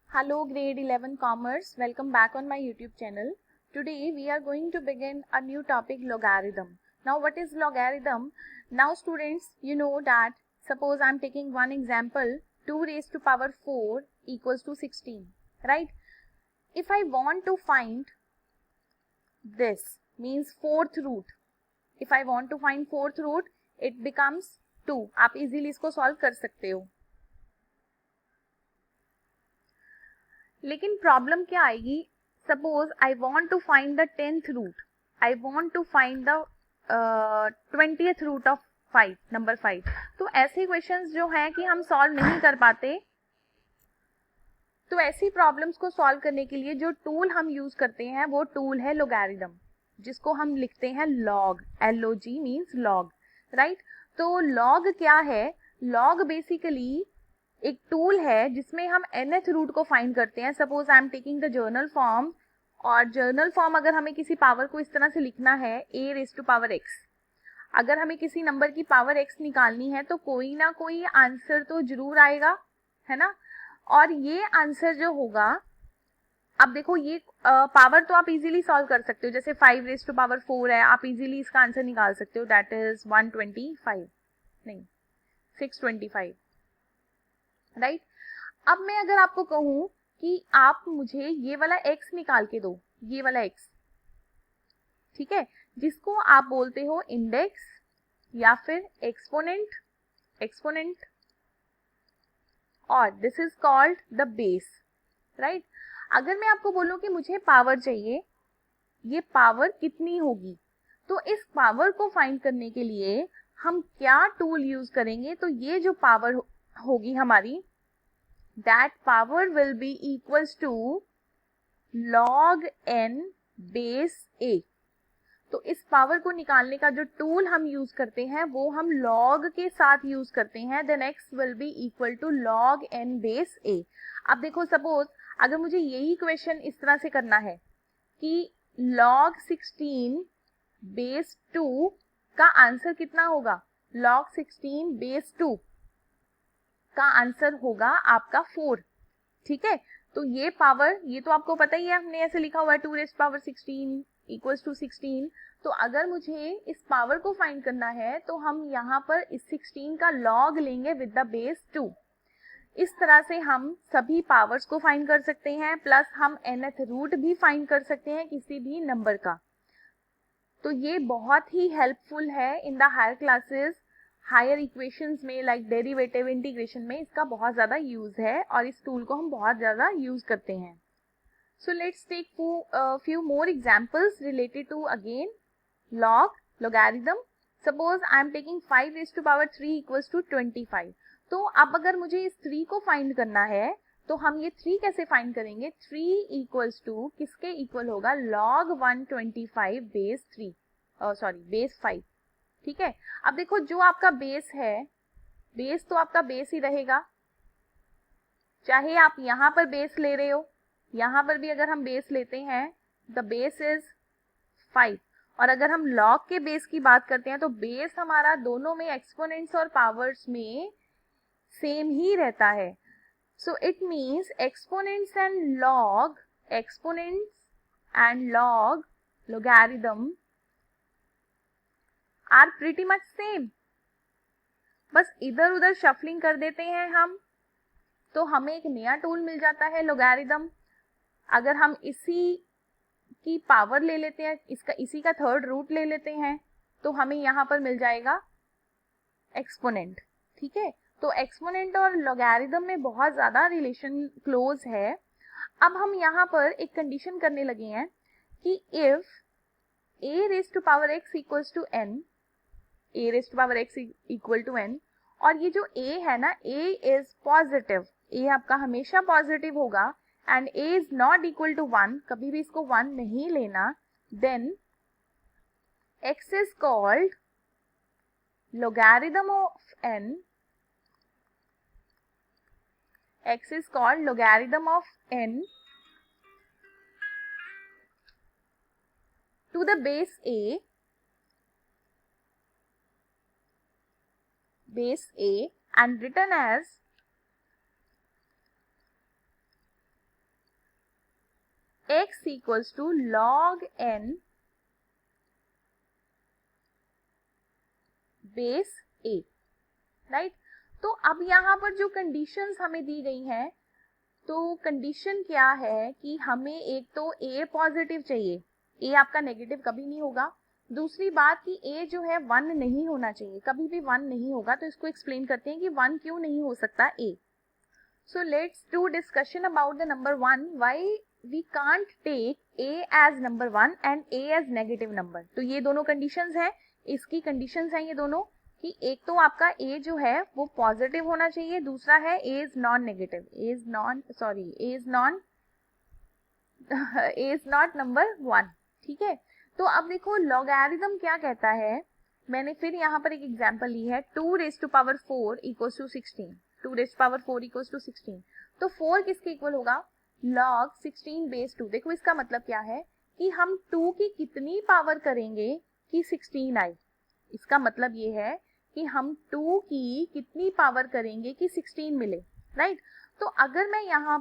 Hello grade 11 commerce, welcome back on my YouTube channel. Today we are going to begin a new topic, logarithm. Now what is logarithm? Now students, you know that suppose I am taking one example, 2 raised to power 4 equals to 16, right? If I want to find this, means fourth root, if I want to find fourth root, it becomes 2. आप easily इसको solve कर सकते हो. लेकिन problem क्या आएगी? Suppose I want to find the 10th root, I want to find the 20th root of 5, number 5. तो ऐसे क्वेश्चंस जो हैं कि हम सॉल्व नहीं कर पाते, तो ऐसी प्रॉब्लम्स को सॉल्व करने के लिए जो टूल हम यूज करते हैं वो टूल है लोगैरिथम, जिसको हम लिखते हैं log, LOG means log, right. तो लॉग क्या है? लॉग बेसिकली एक टूल है जिसमें हम nth रूट को फाइंड करते हैं. Suppose I am taking the journal form, और जर्नल फॉर्म अगर हमें किसी पावर को इस तरह से लिखना है a raise to power x, अगर हमें किसी नंबर की पावर x निकालनी है तो कोई ना कोई आंसर तो जरूर आएगा, है ना. और ये आंसर जो होगा, अब देखो ये पावर तो आप इजीली सॉल्व कर सकते हो, जैसे 5 रेज़ टू पावर 4 है, आप इजीली इसका आंसर निकाल सकते हो, दैट इज 125, नहीं 625, राइट. अब मैं अगर आपको कहूं कि आप मुझे ये वाला x निकाल के दो, ये वाला x, ठीक है, जिसको आप बोलते हो इंडेक्स या फिर एक्सपोनेंट, और this is called the base, right. अगर मैं आपको बोलूं कि मुझे पावर चाहिए, ये पावर कितनी होगी, तो इस पावर को फाइंड करने के लिए हम क्या टूल यूज करेंगे? तो ये जो पावर होगी हमारी, that power will be equals to log n base a. तो इस पावर को निकालने का जो टूल हम यूज करते हैं वो हम log के साथ यूज करते हैं, then x will be equal to log n base a. अब देखो सपोज अगर मुझे यही क्वेश्चन इस तरह से करना है कि log 16 base 2 का आंसर कितना होगा, log 16 base 2 का आंसर होगा आपका 4, ठीक है. तो ये पावर, ये तो आपको पता ही है, हमने ऐसे लिखा हुआ है 2 रेज़ पावर 16 इक्वल्स टू 16. तो अगर मुझे इस पावर को फाइंड करना है तो हम यहाँ पर इस 16 का लॉग लेंगे विद द बेस 2. इस तरह से हम सभी पावर्स को फाइंड कर सकते हैं, प्लस हम nth रूट भी फाइंड कर सकते हैं किसी भी नंबर का. तो ये बहुत ही हेल्पफुल है in the higher classes, higher equations में, लाइक डेरिवेटिव इंटीग्रेशन में इसका बहुत ज़्यादा यूज है और इस टूल को हम बहुत ज़्यादा यूज करते हैं. So let's take few more examples related to again logarithm. Suppose I am taking 5 raise to power 3 equals to 25. तो अब अगर मुझे इस 3 को फाइंड करना है तो हम ये 3 कैसे फाइंड करेंगे? 3 इक्वल्स टू किसके इक्वल होगा? log 125 बेस 3, सॉरी बेस 5, ठीक है. अब देखो जो आपका बेस है, बेस तो आपका बेस ही रहेगा, चाहे आप यहां पर बेस ले रहे हो, यहां पर भी अगर हम बेस लेते हैं द बेस इज 5. और अगर हम लॉग के बेस की बात करते हैं तो बेस हमारा दोनों में, एक्सपोनेंट्स और पावर्स में सेम ही रहता है. So it means exponents and log logarithm are pretty much same. बस इधर उधर शफलिंग कर देते हैं हम, तो हमें एक नया टूल मिल जाता है लोगैरिथम. अगर हम इसी की पावर ले लेते हैं, इसी का थर्ड रूट ले लेते हैं, तो हमें यहाँ पर मिल जाएगा एक्सपोनेंट, ठीक है. तो एक्सपोनेंट और लोगैरिथम में बहुत ज्यादा रिलेशन क्लोज है. अब हम यहाँ पर एक कंडीशन करने लगे हैं कि if a raise to power x equals to n, a raise to power x equal to n, और ये जो a है ना, a इज पॉजिटिव, a आपका हमेशा पॉजिटिव होगा, and a is not equal to 1, कभी भी इसको 1 नहीं लेना, then x is called logarithm of n, x is called logarithm of n to the base a and written as x equals to log n base a, right. तो अब यहाँ पर जो कंडीशंस हमें दी गई हैं, तो कंडीशन क्या है कि हमें एक तो a पॉजिटिव चाहिए, a आपका नेगेटिव कभी नहीं होगा। दूसरी बात कि a जो है 1 नहीं होना चाहिए, कभी भी 1 नहीं होगा। तो इसको एक्सप्लेन करते हैं कि 1 क्यों नहीं हो सकता a। So let's do discussion about the number 1, why we can't take a as number 1 and a as negative number। तो ये दोनों कंडीशंस हैं, इसकी कंडीशंस हैं ये दोनों, कि एक तो आपका a जो है वो पॉजिटिव होना चाहिए, दूसरा है a is non negative, a is not number 1, ठीक है। तो अब देखो लॉगरिथम क्या कहता है, मैंने फिर यहाँ पर एक एग्जांपल ली है, 2 raise to power 4 equals to 16, 2 raise to power 4 equals to 16। तो 4 किसके इक्वल होगा, log 16 बेस 2। देखो इसका मतलब क्या है कि हम 2 की कितनी पावर करेंगे कि 16 आए। इसका मतलब ये है कि हम 2 की कितनी पावर करेंगे कि 16 मिले, राइट। तो अगर मैं यहाँ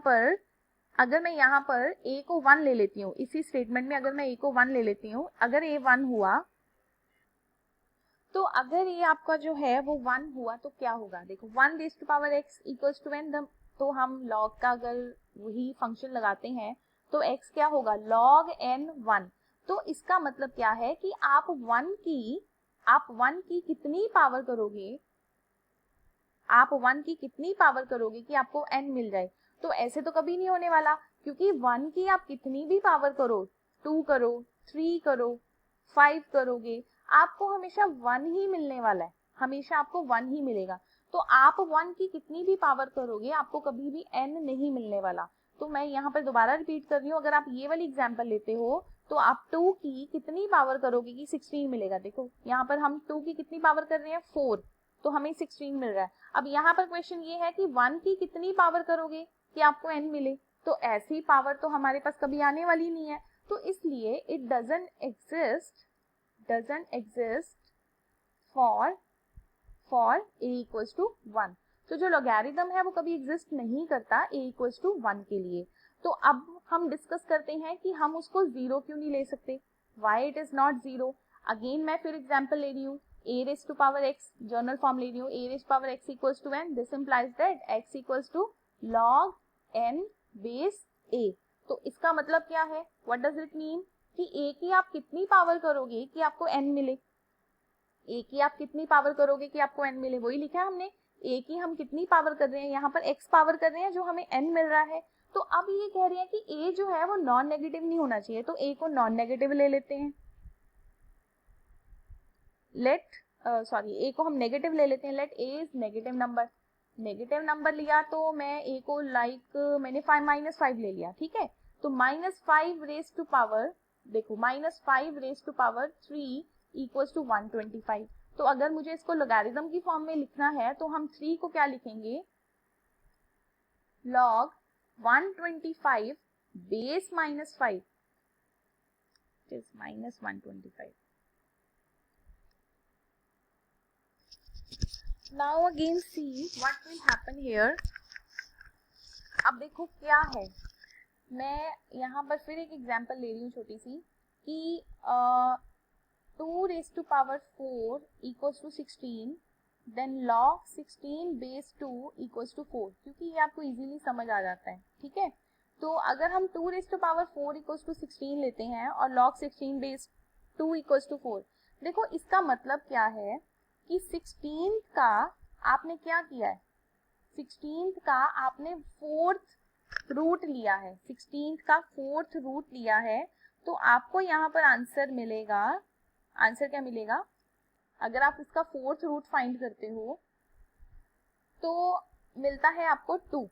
पर a को 1 ले लेती हूँ, इसी स्टेटमेंट में अगर मैं a को 1 ले लेती हूँ, अगर a 1 हुआ, तो अगर ये आपका जो है वो 1 हुआ तो क्या होगा, देखो 1 raise to power x equals to n। तो हम log का अगर वही फंक्शन लगाते हैं तो x क्या होगा, log n 1। तो इसका मतलब क्या है कि आप 1 की कितनी पावर करोगे, आप 1 की कितनी पावर करोगे कि आपको n मिल जाए। तो ऐसे तो कभी नहीं होने वाला, क्योंकि 1 की आप कितनी भी पावर करो, 2 करो, 3 करो, 5 करोगे, आपको हमेशा 1 ही मिलने वाला है, हमेशा आपको 1 ही मिलेगा। तो आप 1 की कितनी भी पावर करोगे, आपको कभी भी n नहीं मिलने वाला। तो मैं यहाँ पर दोबारा रिपीट कर रही हूँ, अगर आप ये वाली एग्जांपल लेते हो तो आप 2 की कितनी पावर करोगे कि 16 मिलेगा। देखो यहाँ पर हम 2 की कितनी पावर कर रहे हैं, 4, तो हमें 16 मिल रहा है। अब यहाँ पर क्वेश्चन ये है कि 1 की कितनी पावर करोगे कि आपको n मिले। तो ऐसी पावर तो हमारे पास कभी आने वाली नहीं है, तो इसलिए it doesn't exist for a equals to 1। तो जो लॉगरिथम है वो कभी एग्जिस्ट नहीं करता a इक्वल्स टू 1 के लिए। तो अब हम डिस्कस करते हैं कि हम उसको 0 क्यों नहीं ले सकते, why it is not 0। Again मैं फिर एग्जाम्पल ले रही हूँ, a raise to power x, general form ले रही हूँ, a raise to power x equals to n। This implies that x equals to log n base a। तो इसका मतलब क्या है, व्हाट डज इट मीन, कि a की आप कितनी पावर करोगे कि आपको n मिले, a की आप कितनी पावर करोगे कि आपको n मिले, वही लिखा है हमने। a की हम कितनी पावर कर रहे हैं, यहाँ पर x पावर कर रहे हैं जो हमें n मिल रहा है। तो अब ये कह रहे हैं कि a जो है वो नॉन नेगेटिव नहीं होना चाहिए, तो a को नॉन नेगेटिव ले लेते हैं, a को हम नेगेटिव ले लेते हैं, let a is negative number लिया तो मैं a को मैंने -5 ले लिया, ठीक है। तो -5 रेज़ टू पावर, देखो -5 raise to power 3 equals to 125। तो अगर मुझे इसको लॉगरिथम की फॉर्म में लिखना है तो हम 3 को क्या लिखेंगे, log 125 base -5 is -125। Now again see what will happen here। अब देखो क्या है, मैं यहाँ पर फिर एक एग्जांपल ले रही हूँ छोटी सी, कि 2 raise to power 4 equals to 16, then log 16 base 2 equals to 4, क्योंकि ये आपको इजीली समझ आ जाता है, ठीक है। तो अगर हम 2 raise to power 4 equals to 16 लेते हैं और log 16 बेस 2 इक्वल्स टू 4, देखो इसका मतलब क्या है कि 16 का आपने क्या किया है, 16 का आपने 4th रूट लिया है, 16 का 4th रूट लिया है। तो आपको यहाँ पर आंसर मिलेगा, आंसर क्या मिलेगा, अगर आप इसका 4th रूट फाइंड करते हो तो मिलता है आपको 2,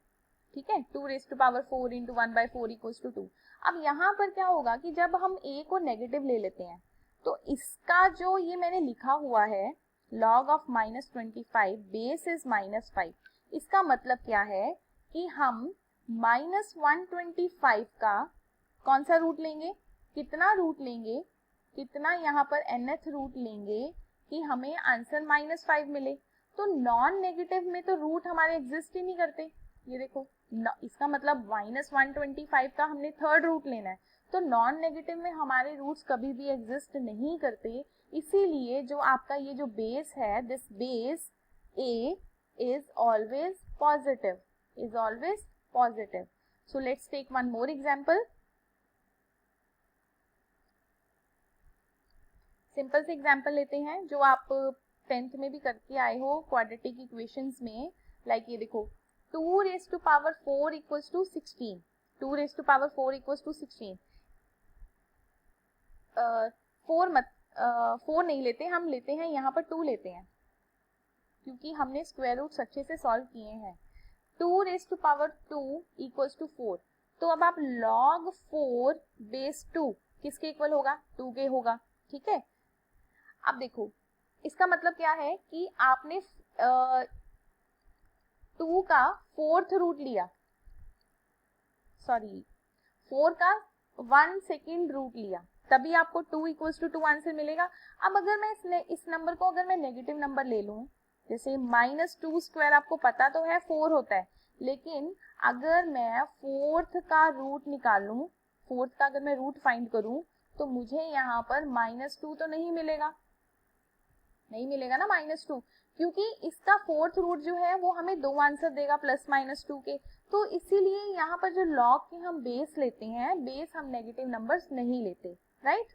ठीक है। 2 raise to power 4 into 1/4 equals to 2। अब यहाँ पर क्या होगा कि जब हम a को नेगेटिव ले लेते हैं तो इसका जो ये मैंने लिखा हुआ है log ऑफ -25 बेस इज -5, इसका मतलब क्या है कि हम -125 का कौन सा रूट लेंगे, कितना रूट लेंगे, कितना यहाँ पर nth रूट लेंगे कि हमें आंसर -5 मिले। तो नॉन नेगेटिव में तो रूट हमारे एग्जिस्ट ही नहीं करते, ये देखो इसका मतलब -125 का हमने 3rd रूट लेना है। तो नॉन नेगेटिव में हमारे रूट्स कभी भी एग्जिस्ट नहीं करते, इसीलिए जो आपका ये जो बेस है, this base a is always positive, is always positive. So let's take one more example. Simple से एग्जाम्पल लेते हैं जो आप 10th में भी करके आए हो क्वाड्रेटिक इक्वेशंस में. लाइक ये देखो 2 raised to power 4 equals to 16. 2 raised to power 4 equals to 16. 4 नहीं लेते, हम लेते हैं यहाँ पर 2 लेते हैं, क्योंकि हमने स्क्वायर रूट्स अच्छे से सॉल्व किए हैं. 2 raised to power 2 equals to 4. तो अब आप log 4 base 2 किसके इक्वल होगा? 2 के होगा. ठीक है, अब देखो इसका मतलब क्या है कि आपने 2 का 4th रूट लिया, सॉरी 4 का 1 सेकेंड रूट लिया, तभी आपको 2 इक्वल्स टू 2 आंसर मिलेगा. अब अगर मैं इस नंबर को अगर मैं नेगेटिव नंबर ले लूं, जैसे -2 स्क्वायर आपको पता तो है 4 होता है, लेकिन अगर मैं 4th का रूट निकालूं, 4th का अगर मैं रूट फाइंड करूं, तो मुझे यहाँ पर -2 तो नहीं मिलेगा, नहीं मिलेगा ना -2, क्योंकि इसका 4th रूट जो है वो हमें 2 आंसर देगा +-2 के. तो इसीलिए यहाँ पर जो लॉग के हम बेस लेते हैं, बेस हम नेगेटिव नंबर्स नहीं लेते. Right,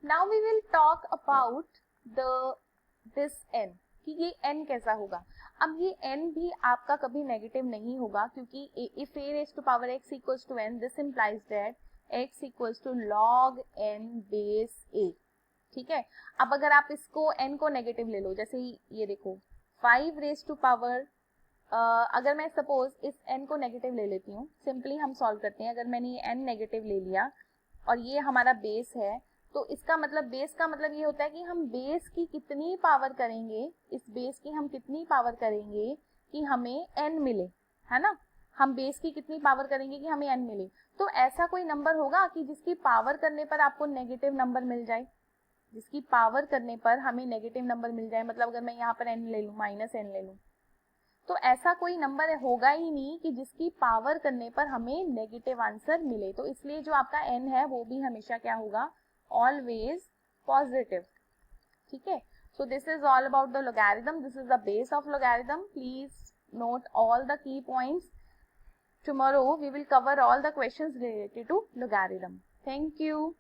now we will talk about this n, कि ये n कैसा होगा. अब ये n भी आपका कभी नेगेटिव नहीं होगा, क्योंकि if a raised to power x equals to n, this implies that x equals to log n base a. ठीक है, अब अगर आप इसको n को नेगेटिव ले लो, जैसे ये देखो 5 raised to power, अगर मैं सपोज इस n को नेगेटिव ले लेती हूँ, सिंपली हम सॉल्व करते हैं. अगर मैंने ये n नेगेटिव ले लिया और ये हमारा बेस है, तो इसका मतलब बेस का मतलब ये होता है कि हम बेस की कितनी पावर करेंगे, इस बेस की हम कितनी पावर करेंगे कि हमें n मिले, है ना. हम बेस की कितनी पावर करेंगे कि हमें n मिले. तो ऐसा कोई नंबर होगा कि जिसकी पावर करने पर आपको नेगेटिव नंबर मिल जाए, जिसकी पावर करने पर हमें नेगेटिव नंबर मिल जाए. मतलब अगर मैं यहाँ पर n ले लूँ, -n ले लूँ, तो ऐसा कोई नंबर होगा ही नहीं कि जिसकी पावर करने पर हमें नेगेटिव आंसर मिले. तो इसलिए जो आपका n है वो भी हमेशा क्या होगा? Always positive. ठीक है, so this is all about the logarithm. This is the base of logarithm. Please note all the key points. Tomorrow we will cover all the questions related to logarithm. Thank you.